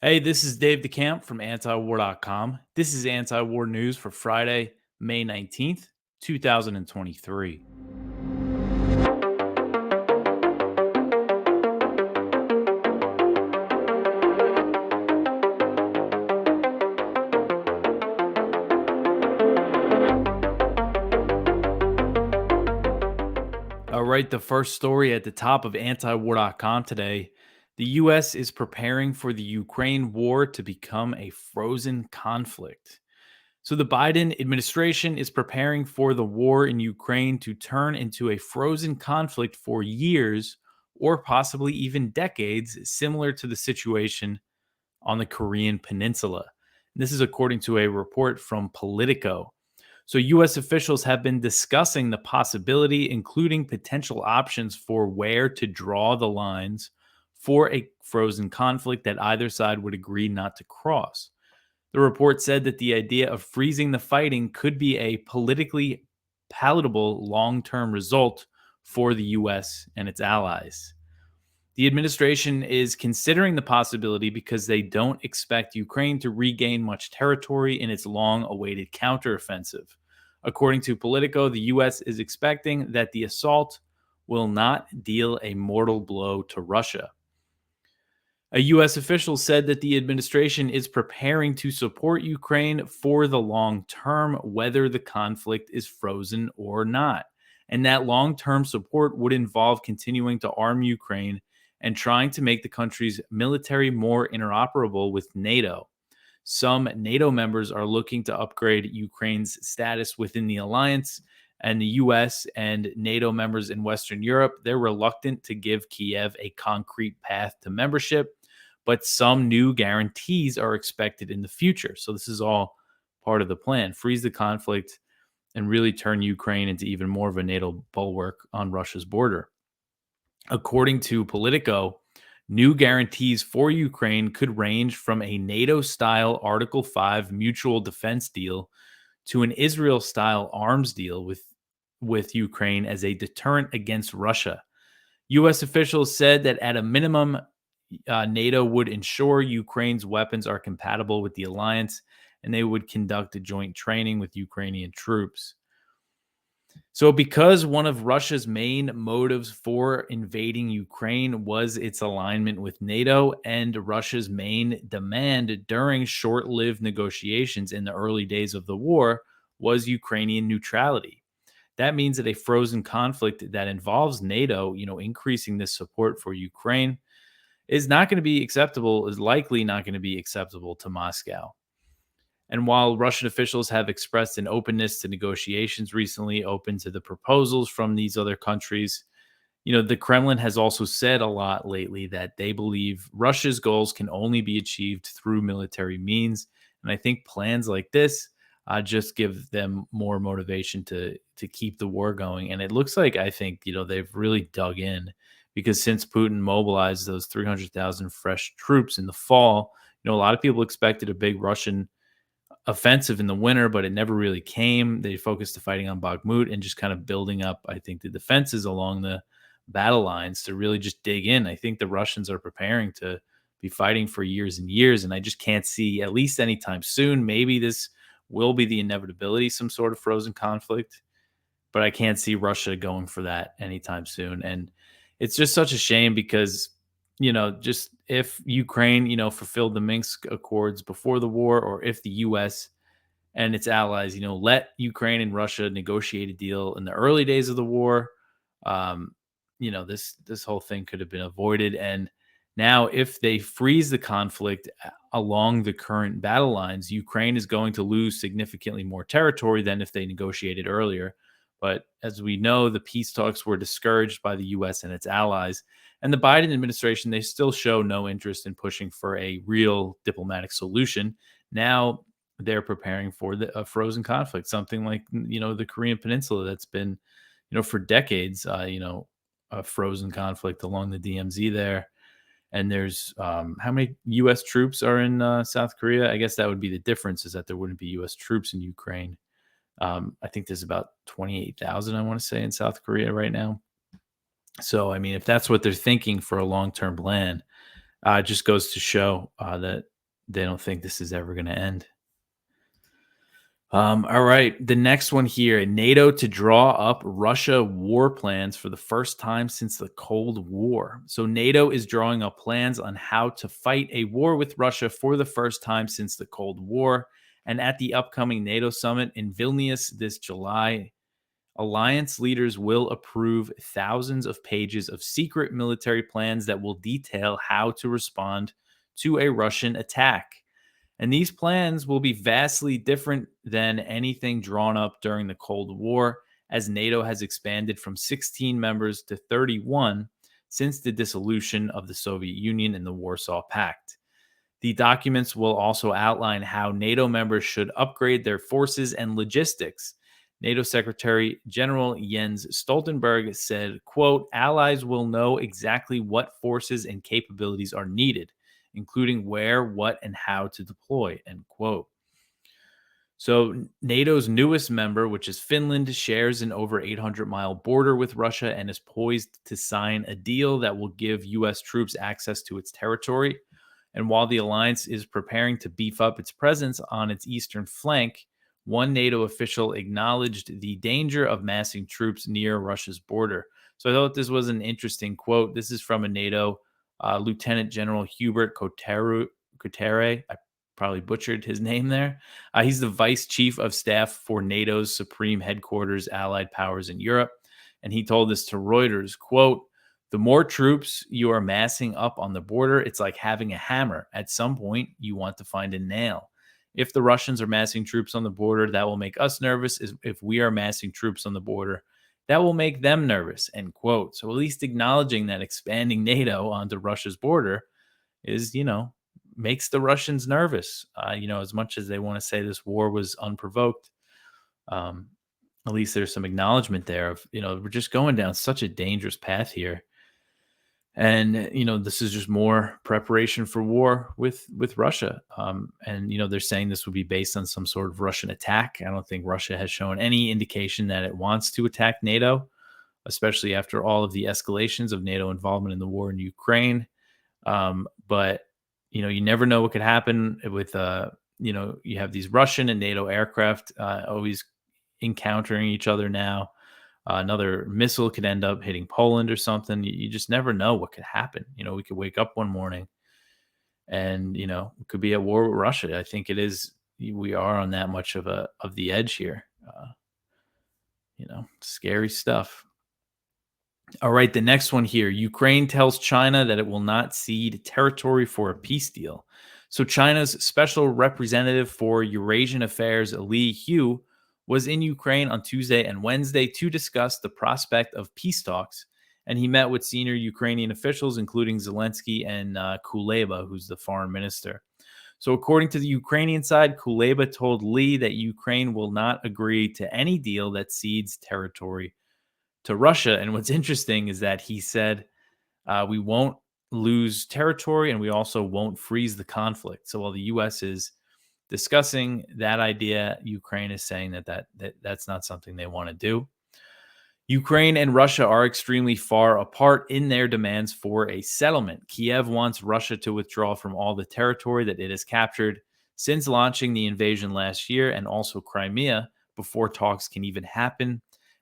Hey, this is Dave DeCamp from antiwar.com. This is anti-war news for Friday, May 19th, 2023. All right, the first story at the top of antiwar.com today. The U.S. is preparing for the Ukraine war to become a frozen conflict. So, the Biden administration is preparing for the war in Ukraine to turn into a frozen conflict for years or possibly even decades, similar to the situation on the Korean Peninsula. This is according to a report from Politico. So, US officials have been discussing the possibility, including potential options for where to draw the lines for a frozen conflict that either side would agree not to cross. The report said that the idea of freezing the fighting could be a politically palatable long term result for the US and its allies. The administration is considering the possibility because they don't expect Ukraine to regain much territory in its long awaited counteroffensive. According to Politico, the U.S. is expecting that the assault will not deal a mortal blow to Russia. A U.S. official said that the administration is preparing to support Ukraine for the long term, whether the conflict is frozen or not. And that long term support would involve continuing to arm Ukraine and trying to make the country's military more interoperable with NATO. Some NATO members are looking to upgrade Ukraine's status within the alliance, and the US and NATO members in Western Europe, they're reluctant to give Kiev a concrete path to membership, but some new guarantees are expected in the future. So this is all part of the plan. Freeze the conflict and really turn Ukraine into even more of a NATO bulwark on Russia's border. According to Politico, new guarantees for Ukraine could range from a NATO style Article 5 mutual defense deal to an Israel style arms deal with Ukraine as a deterrent against Russia. U.S. officials said that at a minimum, NATO would ensure Ukraine's weapons are compatible with the alliance and they would conduct a joint training with Ukrainian troops. So, because one of Russia's main motives for invading Ukraine was its alignment with NATO, and Russia's main demand during short lived negotiations in the early days of the war was Ukrainian neutrality. That means that a frozen conflict that involves NATO, increasing this support for Ukraine is not going to be acceptable, is likely not going to be acceptable to Moscow. And while Russian officials have expressed an openness to negotiations recently, open to the proposals from these other countries, the Kremlin has also said a lot lately that they believe Russia's goals can only be achieved through military means. And I think plans like this just give them more motivation to keep the war going. And it looks like I think they've really dug in because since Putin mobilized those 300,000 fresh troops in the fall, a lot of people expected a big Russian offensive in the winter, but it never really came. They focused the fighting on Bakhmut and just kind of building up, I think, the defenses along the battle lines to really just dig in. I think the Russians are preparing to be fighting for years and years, and I just can't see, at least anytime soon, maybe this will be the inevitability, some sort of frozen conflict, but I can't see Russia going for that anytime soon. And it's just such a shame because, just if Ukraine, fulfilled the Minsk Accords before the war, or if the US and its allies, let Ukraine and Russia negotiate a deal in the early days of the war, um, this whole thing could have been avoided. And now, if they freeze the conflict along the current battle lines, Ukraine is going to lose significantly more territory than if they negotiated earlier. But as we know, the peace talks were discouraged by the U.S. and its allies. And the Biden administration, they still show no interest in pushing for a real diplomatic solution. Now they're preparing for a frozen conflict, something like, the Korean Peninsula that's been, for decades, a frozen conflict along the DMZ there. And there's how many U.S. troops are in South Korea? I guess that would be the difference, is that there wouldn't be U.S. troops in Ukraine. I think there's about 28,000, I want to say, in South Korea right now. So, I mean, if that's what they're thinking for a long term plan, It just goes to show that they don't think this is ever going to end. All right. The next one here, NATO to draw up Russia war plans for the first time since the Cold War. So, NATO is drawing up plans on how to fight a war with Russia for the first time since the Cold War. And at the upcoming NATO summit in Vilnius this July, alliance leaders will approve thousands of pages of secret military plans that will detail how to respond to a Russian attack. And these plans will be vastly different than anything drawn up during the Cold War, as NATO has expanded from 16 members to 31 since the dissolution of the Soviet Union and the Warsaw Pact. The documents will also outline how NATO members should upgrade their forces and logistics. NATO Secretary General Jens Stoltenberg said, quote, allies will know exactly what forces and capabilities are needed, including where, what, and how to deploy, end quote. So NATO's newest member, which is Finland, shares an over 800-mile border with Russia and is poised to sign a deal that will give U.S. troops access to its territory. And while the alliance is preparing to beef up its presence on its eastern flank, one NATO official acknowledged the danger of massing troops near Russia's border. So I thought this was an interesting quote. This is from a NATO Lieutenant General Hubert Cotere. I probably butchered his name there. He's the vice chief of staff for NATO's supreme headquarters, allied powers in Europe. And he told this to Reuters, quote, the more troops you are massing up on the border, it's like having a hammer. At some point, you want to find a nail. If the Russians are massing troops on the border, that will make us nervous. If we are massing troops on the border, that will make them nervous, end quote. So at least acknowledging that expanding NATO onto Russia's border is, makes the Russians nervous. As much as they want to say this war was unprovoked, at least there's some acknowledgement there of, we're just going down such a dangerous path here. And, this is just more preparation for war with Russia. And, they're saying this would be based on some sort of Russian attack. I don't think Russia has shown any indication that it wants to attack NATO, especially after all of the escalations of NATO involvement in the war in Ukraine. But, you never know what could happen with, you have these Russian and NATO aircraft always encountering each other now. Another missile could end up hitting Poland or something. You just never know what could happen. We could wake up one morning and, it could be at war with Russia. I think it is. We are on that much of the edge here. Scary stuff. All right, the next one here. Ukraine tells China that it will not cede territory for a peace deal. So China's special representative for Eurasian affairs, Li Hu, was in Ukraine on Tuesday and Wednesday to discuss the prospect of peace talks. And he met with senior Ukrainian officials, including Zelensky and Kuleba, who's the foreign minister. So according to the Ukrainian side, Kuleba told Li that Ukraine will not agree to any deal that cedes territory to Russia. And what's interesting is that he said, we won't lose territory and we also won't freeze the conflict. So while the U.S. is discussing that idea, Ukraine is saying that's not something they want to do. Ukraine and Russia are extremely far apart in their demands for a settlement. Kiev wants Russia to withdraw from all the territory that it has captured since launching the invasion last year, and also Crimea, before talks can even happen.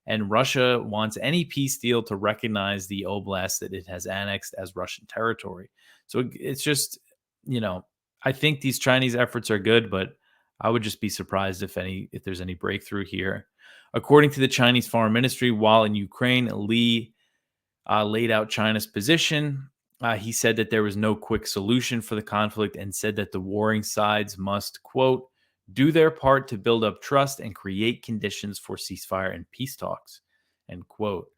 And Russia wants any peace deal to recognize the oblast that it has annexed as Russian territory. So it's just, I think these Chinese efforts are good, but I would just be surprised if there's any breakthrough here. According to the Chinese Foreign Ministry, while in Ukraine, Li laid out China's position. He said that there was no quick solution for the conflict and said that the warring sides must, quote, do their part to build up trust and create conditions for ceasefire and peace talks, end quote.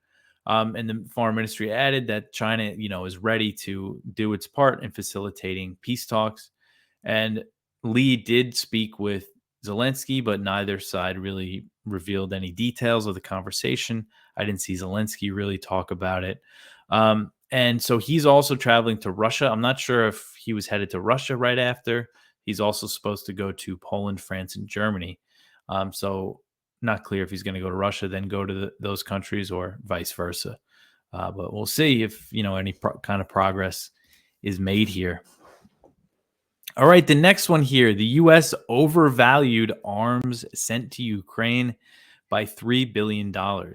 And the foreign ministry added that China, is ready to do its part in facilitating peace talks. And Lee did speak with Zelensky, but neither side really revealed any details of the conversation. I didn't see Zelensky really talk about it. And so he's also traveling to Russia. I'm not sure if he was headed to Russia right after. He's also supposed to go to Poland, France, and Germany. So not clear if he's going to go to Russia, then go to those countries, or vice versa. But we'll see if, any kind of progress is made here. All right, the next one here, the US overvalued arms sent to Ukraine by $3 billion. So,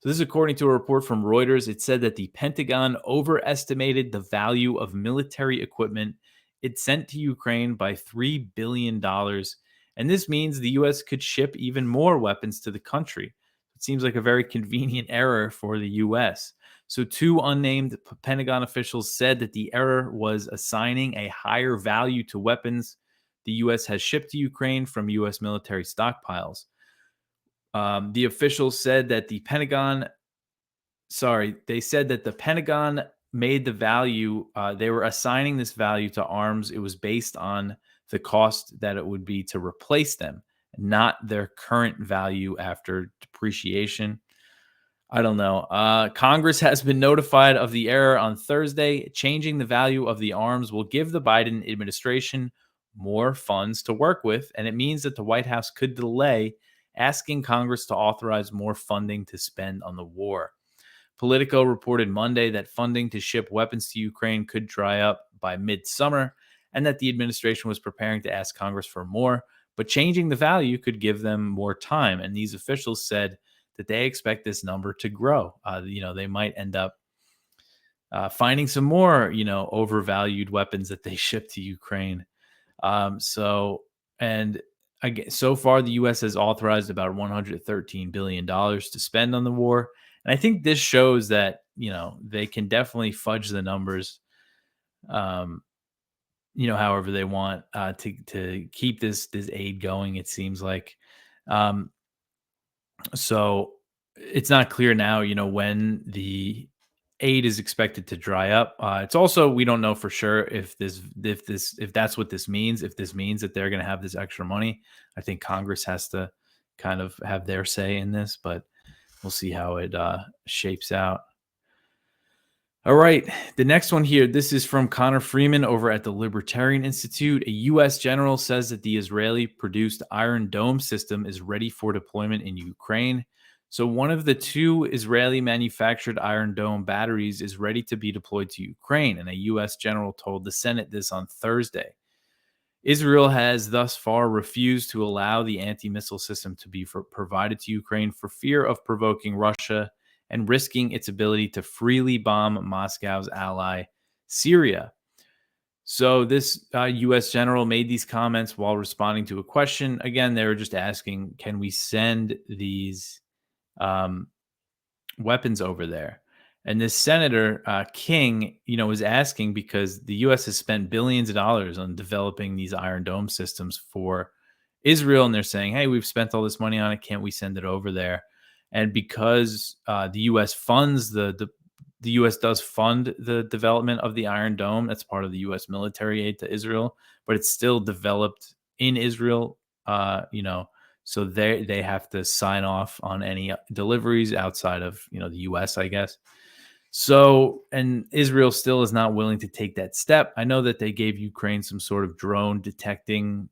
this is according to a report from Reuters. It said that the Pentagon overestimated the value of military equipment it sent to Ukraine by $3 billion. And this means the US could ship even more weapons to the country. It seems like a very convenient error for the US. So, two unnamed Pentagon officials said that the error was assigning a higher value to weapons the US has shipped to Ukraine from US military stockpiles. The officials said that they said that the Pentagon made the value, they were assigning this value to arms. It was based on the cost that it would be to replace them, not their current value after depreciation. I don't know. Congress has been notified of the error on Thursday. Changing the value of the arms will give the Biden administration more funds to work with, and it means that the White House could delay asking Congress to authorize more funding to spend on the war. Politico reported Monday that funding to ship weapons to Ukraine could dry up by midsummer and that the administration was preparing to ask Congress for more, but changing the value could give them more time. And these officials said that they expect this number to grow. They might end up finding some more, overvalued weapons that they ship to Ukraine. And again, so far, the U.S. has authorized about $113 billion to spend on the war. And I think this shows that, they can definitely fudge the numbers, however they want to keep this aid going, it seems like. So it's not clear now, when the aid is expected to dry up. It's also, we don't know for sure if that's what this means. If this means that they're going to have this extra money, I think Congress has to kind of have their say in this, but we'll see how it shapes out. All right, the next one here. This is from Connor Freeman over at the Libertarian Institute. A U.S. general says that the Israeli-produced Iron Dome system is ready for deployment in Ukraine. So one of the two Israeli-manufactured Iron Dome batteries is ready to be deployed to Ukraine, and a U.S. general told the Senate this on Thursday. Israel has thus far refused to allow the anti-missile system to be provided to Ukraine for fear of provoking Russia and risking its ability to freely bomb Moscow's ally, Syria. So this U.S. general made these comments while responding to a question. Again, they were just asking, can we send these weapons over there? And this Senator King, was asking because the U.S. has spent billions of dollars on developing these Iron Dome systems for Israel. And they're saying, hey, we've spent all this money on it. Can't we send it over there? And because the U.S. funds the U.S. does fund the development of the Iron Dome, that's part of the U.S. military aid to Israel, but it's still developed in Israel, so they have to sign off on any deliveries outside of the U.S., I guess. So, and Israel still is not willing to take that step. I know that they gave Ukraine some sort of drone detecting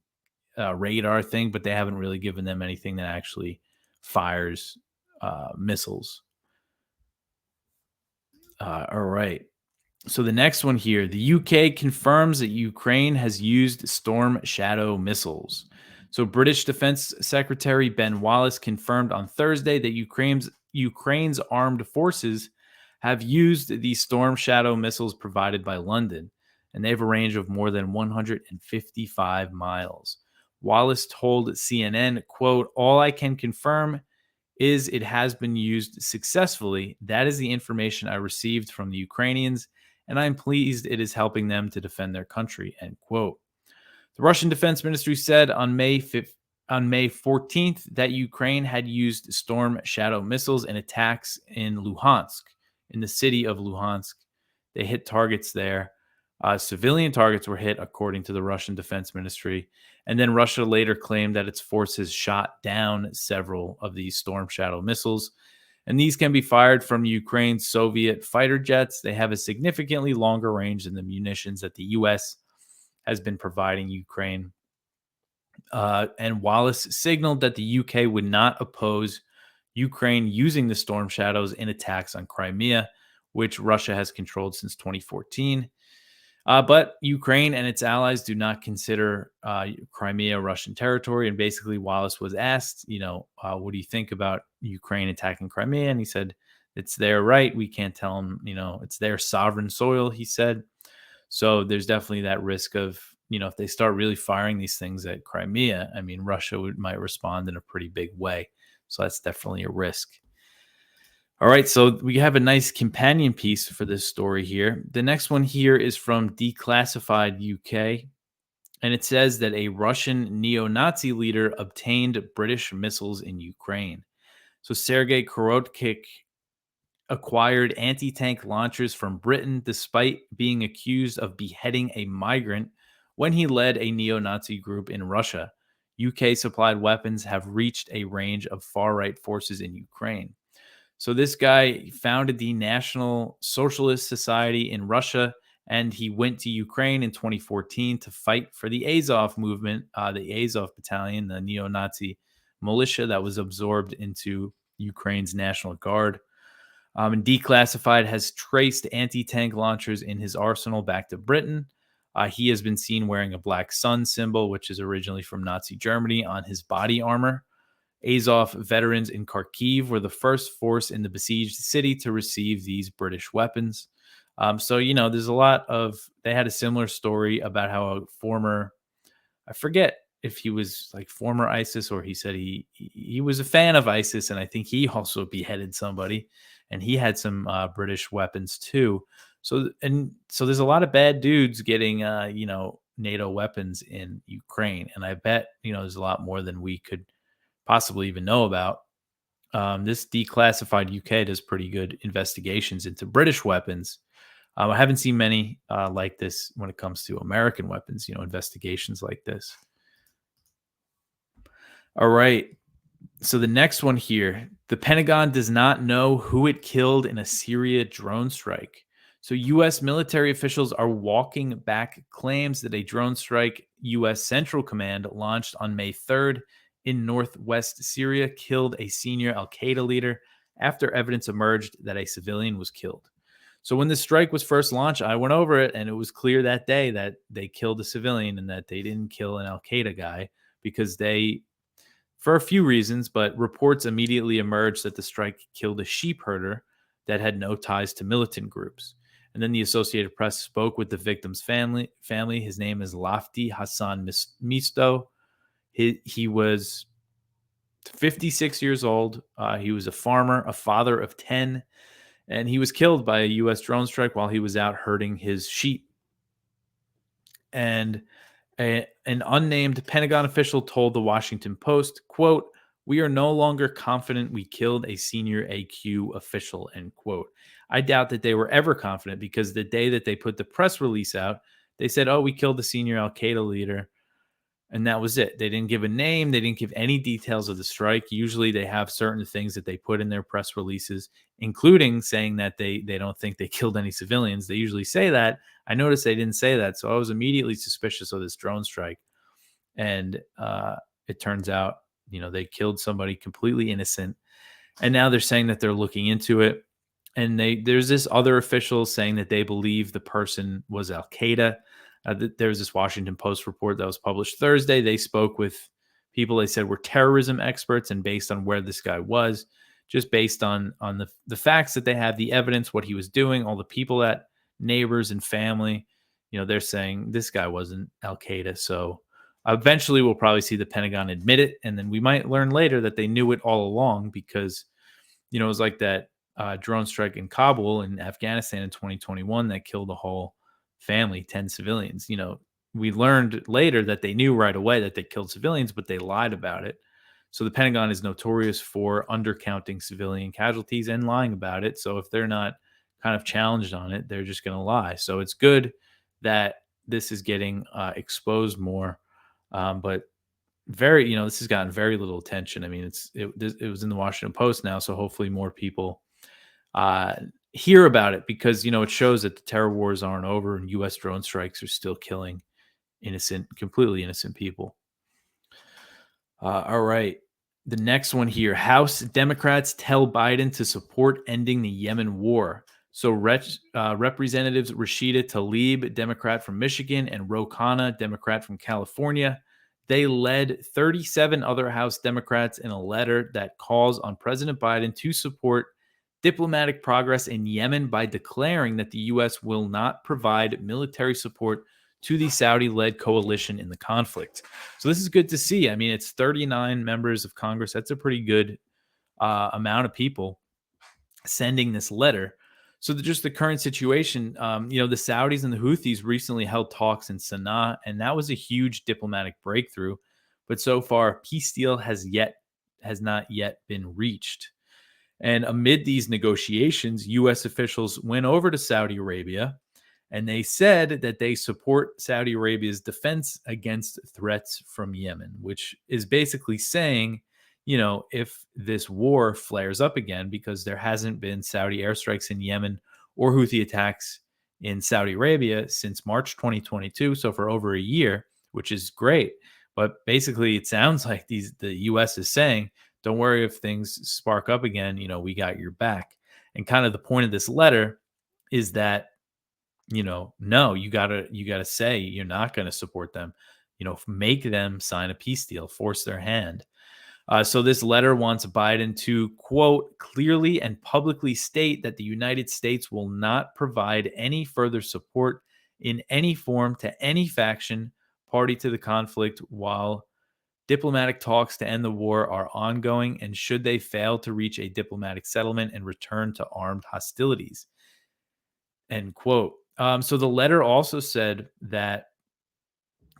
radar thing, but they haven't really given them anything that actually fires missiles. All right. So the next one here, the UK confirms that Ukraine has used Storm Shadow missiles. So British Defense Secretary Ben Wallace confirmed on Thursday that Ukraine's armed forces have used the Storm Shadow missiles provided by London, and they have a range of more than 155 miles. Wallace told CNN, quote, "All I can confirm is it has been used successfully. That is the information I received from the Ukrainians, and I'm pleased it is helping them to defend their country," end quote. The Russian Defense Ministry said on May 14th that Ukraine had used Storm Shadow missiles in attacks in Luhansk, in the city of Luhansk. They hit targets there. Civilian targets were hit, according to the Russian Defense Ministry. And then Russia later claimed that its forces shot down several of these Storm Shadow missiles. And these can be fired from Ukraine's Soviet fighter jets. They have a significantly longer range than the munitions that the U.S. has been providing Ukraine. And Wallace signaled that the UK would not oppose Ukraine using the Storm Shadows in attacks on Crimea, which Russia has controlled since 2014. But Ukraine and its allies do not consider Crimea Russian territory. And basically, Wallace was asked, what do you think about Ukraine attacking Crimea? And he said, it's their right. We can't tell them, it's their sovereign soil, he said. So there's definitely that risk of, if they start really firing these things at Crimea, I mean, Russia might respond in a pretty big way. So that's definitely a risk. All right, so we have a nice companion piece for this story here. The next one here is from Declassified UK, and it says that a Russian neo-Nazi leader obtained British missiles in Ukraine. So Sergei Korotkik acquired anti-tank launchers from Britain despite being accused of beheading a migrant when he led a neo-Nazi group in Russia. UK supplied weapons have reached a range of far-right forces in Ukraine. So this guy founded the National Socialist Society in Russia, and he went to Ukraine in 2014 to fight for the Azov movement, the Azov battalion, the neo-Nazi militia that was absorbed into Ukraine's National Guard. And Declassified has traced anti-tank launchers in his arsenal back to Britain. He has been seen wearing a black sun symbol, which is originally from Nazi Germany, on his body armor. Azov veterans in Kharkiv were the first force in the besieged city to receive these British weapons. So, there's a lot of, they had a similar story about how a former, I forget if he was like former ISIS or he said he was a fan of ISIS. And I think he also beheaded somebody and he had some British weapons too. So there's a lot of bad dudes getting, NATO weapons in Ukraine. And I bet, there's a lot more than we could possibly even know about. This Declassified UK does pretty good investigations into British weapons. I haven't seen many like this when it comes to American weapons, investigations like this. All right. So the next one here, the Pentagon does not know who it killed in a Syria drone strike. So U.S. military officials are walking back claims that a drone strike U.S. Central Command launched on May 3rd in northwest Syria killed a senior al-Qaeda leader after evidence emerged that a civilian was killed. So when the strike was first launched, I went over it and it was clear that day that they killed a civilian and that they didn't kill an al-Qaeda guy because for a few reasons, but reports immediately emerged that the strike killed a sheep herder that had no ties to militant groups. And then the Associated Press spoke with the victim's family. His name is Lafti Hassan Misto. He was 56 years old. He was a farmer, a father of 10, and he was killed by a U.S. drone strike while he was out herding his sheep. And an unnamed Pentagon official told the Washington Post, quote, "We are no longer confident we killed a senior AQ official," end quote. I doubt that they were ever confident because the day that they put the press release out, they said, "Oh, we killed the senior al-Qaeda leader." And that was it. They didn't give a name. They didn't give any details of the strike. Usually they have certain things that they put in their press releases, including saying that they don't think they killed any civilians. They usually say that. I noticed they didn't say that. So I was immediately suspicious of this drone strike. And it turns out, they killed somebody completely innocent. And now they're saying that they're looking into it. And there's this other official saying that they believe the person was al-Qaeda. There was this Washington Post report that was published Thursday. They spoke with people they said were terrorism experts, and based on where this guy was, just based on the facts that they have, the evidence, what he was doing, all the people that neighbors and family, they're saying this guy wasn't al-Qaeda. So eventually we'll probably see the Pentagon admit it, and then we might learn later that they knew it all along because, it was like that drone strike in Kabul in Afghanistan in 2021 that killed a whole family, 10 civilians. We learned later that they knew right away that they killed civilians, but they lied about it. So the Pentagon is notorious for undercounting civilian casualties and lying about it. So if they're not kind of challenged on it, they're just going to lie. So it's good that this is getting exposed more. But this has gotten very little attention. I mean, it was in the Washington Post now, so hopefully more people hear about it because it shows that the terror wars aren't over and U.S. drone strikes are still killing completely innocent people. All right, the next one here: House Democrats tell Biden to support ending the Yemen war. So Representatives Rashida Tlaib, Democrat from Michigan, and Ro Khanna, Democrat from California, they led 37 other House Democrats in a letter that calls on President Biden to support diplomatic progress in Yemen by declaring that the U.S. will not provide military support to the Saudi-led coalition in the conflict. So this is good to see. I mean, it's 39 members of Congress. That's a pretty good amount of people sending this letter. So just the current situation, the Saudis and the Houthis recently held talks in Sana'a, and that was a huge diplomatic breakthrough. But so far, peace deal has not yet been reached. And amid these negotiations, U.S. officials went over to Saudi Arabia and they said that they support Saudi Arabia's defense against threats from Yemen, which is basically saying, if this war flares up again, because there hasn't been Saudi airstrikes in Yemen or Houthi attacks in Saudi Arabia since March 2022, so for over a year, which is great. But basically, it sounds like the U.S. is saying, don't worry if things spark up again, we got your back. And kind of the point of this letter is that, no, you gotta say you're not going to support them, make them sign a peace deal, force their hand. So this letter wants Biden to, quote, clearly and publicly state that the United States will not provide any further support in any form to any faction party to the conflict while diplomatic talks to end the war are ongoing, and should they fail to reach a diplomatic settlement and return to armed hostilities, end quote. So the letter also said that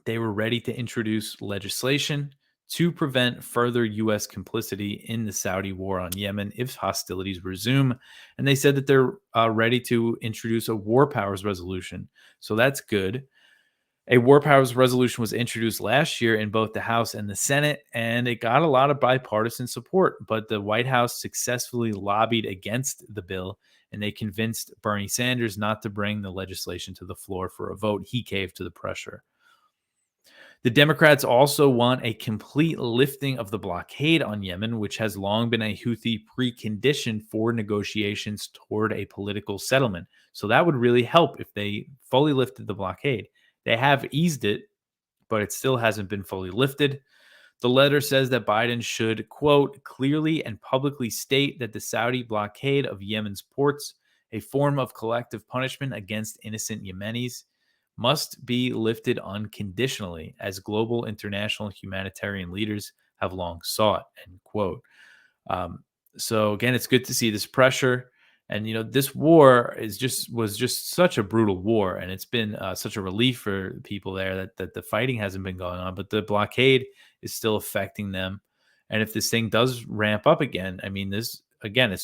they were ready to introduce legislation to prevent further U.S. complicity in the Saudi war on Yemen if hostilities resume. And they said that they're ready to introduce a war powers resolution. So that's good. A war powers resolution was introduced last year in both the House and the Senate, and it got a lot of bipartisan support. But the White House successfully lobbied against the bill, and they convinced Bernie Sanders not to bring the legislation to the floor for a vote. He caved to the pressure. The Democrats also want a complete lifting of the blockade on Yemen, which has long been a Houthi precondition for negotiations toward a political settlement. So that would really help if they fully lifted the blockade. They have eased it, but it still hasn't been fully lifted. The letter says that Biden should, quote, clearly and publicly state that the Saudi blockade of Yemen's ports, a form of collective punishment against innocent Yemenis, must be lifted unconditionally, as global international humanitarian leaders have long sought, end quote. So again, it's good to see this pressure. And this war was just such a brutal war, and it's been such a relief for people there that the fighting hasn't been going on, but the blockade is still affecting them. And if this thing does ramp up again, I mean, it's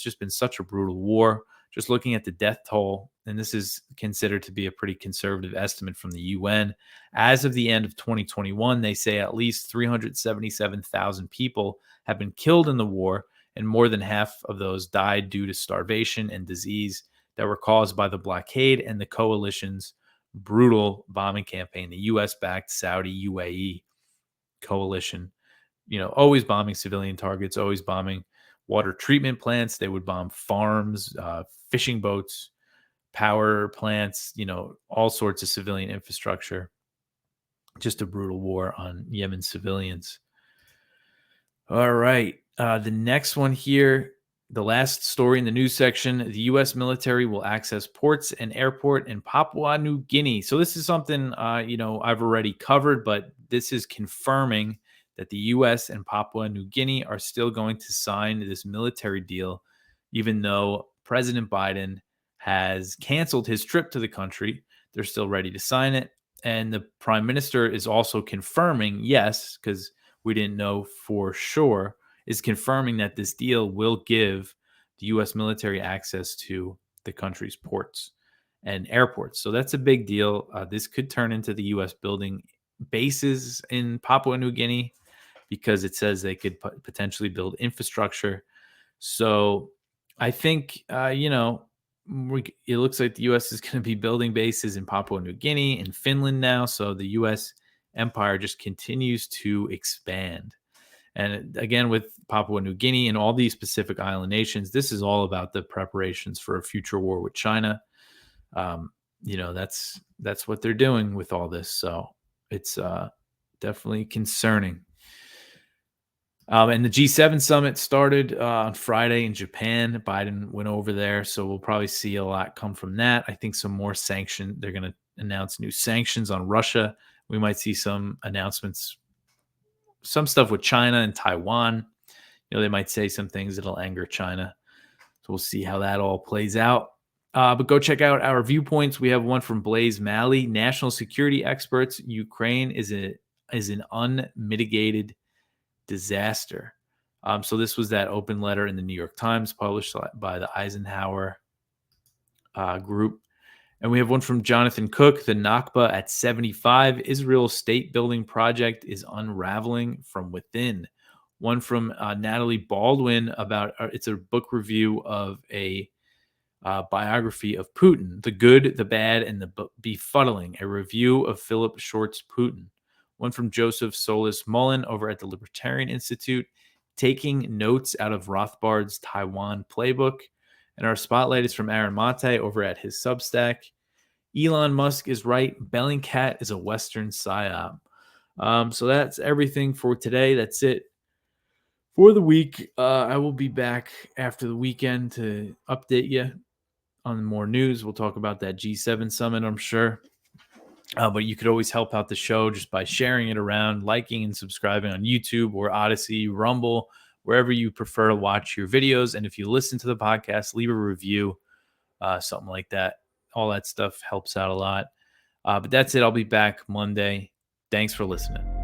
just been such a brutal war. Just looking at the death toll, and this is considered to be a pretty conservative estimate from the UN, as of the end of 2021, they say at least 377,000 people have been killed in the war, and more than half of those died due to starvation and disease that were caused by the blockade and the coalition's brutal bombing campaign. The U.S.-backed Saudi UAE coalition, always bombing civilian targets, always bombing water treatment plants. They would bomb farms, fishing boats, power plants, all sorts of civilian infrastructure. Just a brutal war on Yemen civilians. All right. The next one here, the last story in the news section, the U.S. military will access ports and airport in Papua New Guinea. So this is something, I've already covered, but this is confirming that the U.S. and Papua New Guinea are still going to sign this military deal, even though President Biden has canceled his trip to the country. They're still ready to sign it. And the prime minister is also confirming, yes, because we didn't know for sure, is confirming that this deal will give the U.S. military access to the country's ports and airports. So that's a big deal. This could turn into the U.S. building bases in Papua New Guinea, because it says they could potentially build infrastructure. So I think, it looks like the U.S. is going to be building bases in Papua New Guinea and Finland now. So the U.S. empire just continues to expand. And again, with Papua New Guinea and all these Pacific Island nations, this is all about the preparations for a future war with China. Um, that's what they're doing with all this. So it's definitely concerning. And the G7 summit started on Friday in Japan. Biden went over there, so we'll probably see a lot come from that. I think some more sanction. They're going to announce new sanctions on Russia. We might see some announcements, some stuff with China and Taiwan. They might say some things that'll anger China. So we'll see how that all plays out. But go check out our viewpoints. We have one from Blaise Malley, national security experts. Ukraine is an unmitigated disaster. So this was that open letter in the New York Times published by the Eisenhower group. And we have one from Jonathan Cook, the Nakba at 75. Israel's state building project is unraveling from within. One from Natalie Baldwin about it's a book review of a biography of Putin, The Good, the Bad, and the Befuddling, a review of Philip Short's Putin. One from Joseph Solis Mullen over at the Libertarian Institute, Taking Notes Out of Rothbard's Taiwan Playbook. And our spotlight is from Aaron Mate over at his Substack. Elon Musk is right. Bellingcat is a Western psyop. So that's everything for today. That's it for the week. I will be back after the weekend to update you on more news. We'll talk about that G7 summit, I'm sure. But you could always help out the show just by sharing it around, liking and subscribing on YouTube or Odyssey, Rumble, wherever you prefer to watch your videos. And if you listen to the podcast, leave a review, something like that. All that stuff helps out a lot. But that's it. I'll be back Monday. Thanks for listening.